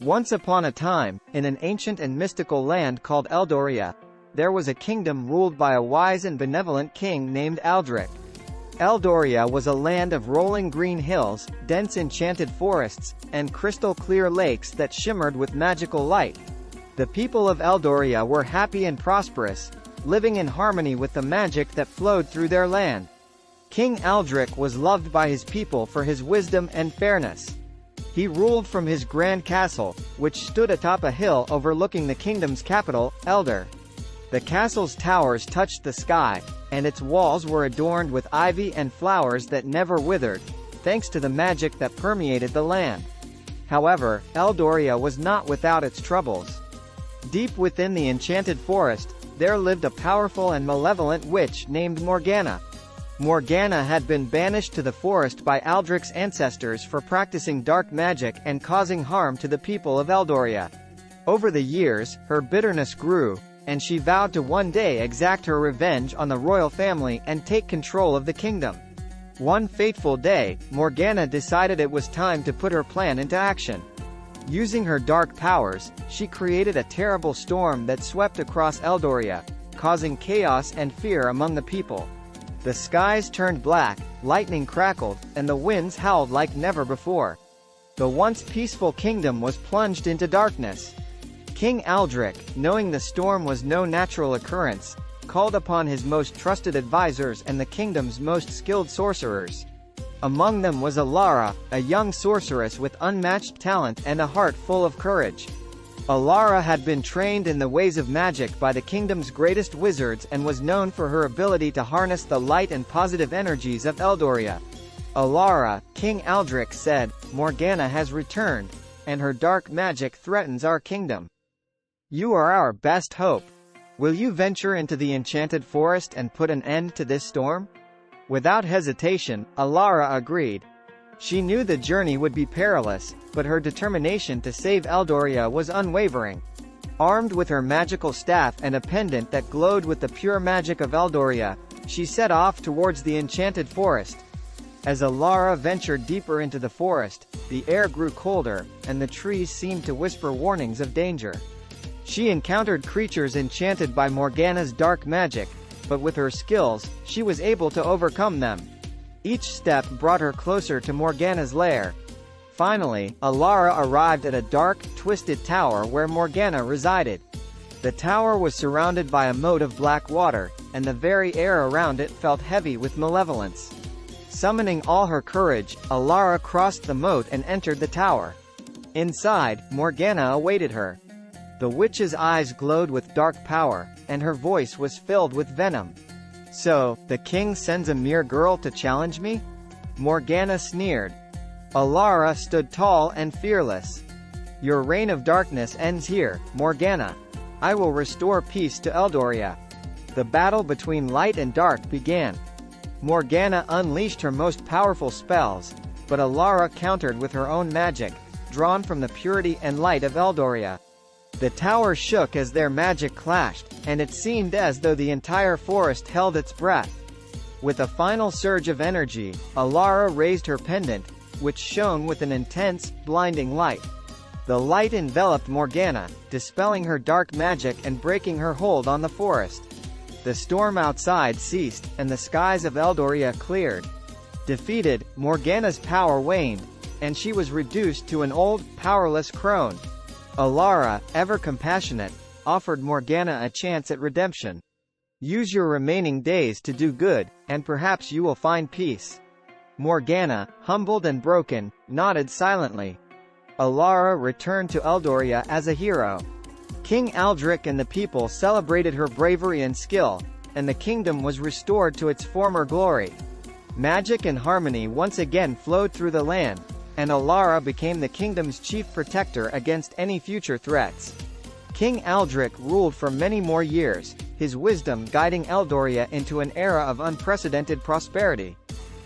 Once upon a time, in an ancient and mystical land called Eldoria, there was a kingdom ruled by a wise and benevolent king named Aldric. Eldoria was a land of rolling green hills, dense enchanted forests, and crystal-clear lakes that shimmered with magical light. The people of Eldoria were happy and prosperous, living in harmony with the magic that flowed through their land. King Aldric was loved by his people for his wisdom and fairness. He ruled from his grand castle, which stood atop a hill overlooking the kingdom's capital, Eldor. The castle's towers touched the sky, and its walls were adorned with ivy and flowers that never withered, thanks to the magic that permeated the land. However, Eldoria was not without its troubles. Deep within the enchanted forest, there lived a powerful and malevolent witch named Morgana. Morgana had been banished to the forest by Aldric's ancestors for practicing dark magic and causing harm to the people of Eldoria. Over the years, her bitterness grew, and she vowed to one day exact her revenge on the royal family and take control of the kingdom. One fateful day, Morgana decided it was time to put her plan into action. Using her dark powers, she created a terrible storm that swept across Eldoria, causing chaos and fear among the people. The skies turned black, lightning crackled, and the winds howled like never before. The once peaceful kingdom was plunged into darkness. King Aldric, knowing the storm was no natural occurrence, called upon his most trusted advisors and the kingdom's most skilled sorcerers. Among them was Alara, a young sorceress with unmatched talent and a heart full of courage. Alara had been trained in the ways of magic by the kingdom's greatest wizards and was known for her ability to harness the light and positive energies of Eldoria. Alara, King Aldric said, "Morgana has returned, and her dark magic threatens our kingdom. You are our best hope. Will you venture into the enchanted forest and put an end to this storm?" Without hesitation, Alara agreed. She knew the journey would be perilous, but her determination to save Eldoria was unwavering. Armed with her magical staff and a pendant that glowed with the pure magic of Eldoria, she set off towards the enchanted forest. As Alara ventured deeper into the forest, the air grew colder, and the trees seemed to whisper warnings of danger. She encountered creatures enchanted by Morgana's dark magic, but with her skills, she was able to overcome them. Each step brought her closer to Morgana's lair. Finally, Alara arrived at a dark, twisted tower where Morgana resided. The tower was surrounded by a moat of black water, and the very air around it felt heavy with malevolence. Summoning all her courage, Alara crossed the moat and entered the tower. Inside, Morgana awaited her. The witch's eyes glowed with dark power, and her voice was filled with venom. "So, the king sends a mere girl to challenge me?" Morgana sneered. Alara stood tall and fearless. "Your reign of darkness ends here, Morgana. I will restore peace to Eldoria." The battle between light and dark began. Morgana unleashed her most powerful spells, but Alara countered with her own magic, drawn from the purity and light of Eldoria. The tower shook as their magic clashed, and it seemed as though the entire forest held its breath. With a final surge of energy, Alara raised her pendant, which shone with an intense, blinding light. The light enveloped Morgana, dispelling her dark magic and breaking her hold on the forest. The storm outside ceased, and the skies of Eldoria cleared. Defeated, Morgana's power waned, and she was reduced to an old, powerless crone. Alara, ever compassionate, offered Morgana a chance at redemption. "Use your remaining days to do good, and perhaps you will find peace." Morgana, humbled and broken, nodded silently. Alara returned to Eldoria as a hero. King Aldric and the people celebrated her bravery and skill, and the kingdom was restored to its former glory. Magic and harmony once again flowed through the land, and Alara became the kingdom's chief protector against any future threats. King Aldric ruled for many more years, his wisdom guiding Eldoria into an era of unprecedented prosperity.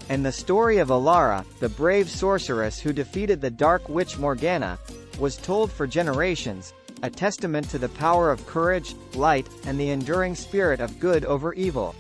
And the story of Alara, the brave sorceress who defeated the dark witch Morgana, was told for generations, a testament to the power of courage, light, and the enduring spirit of good over evil.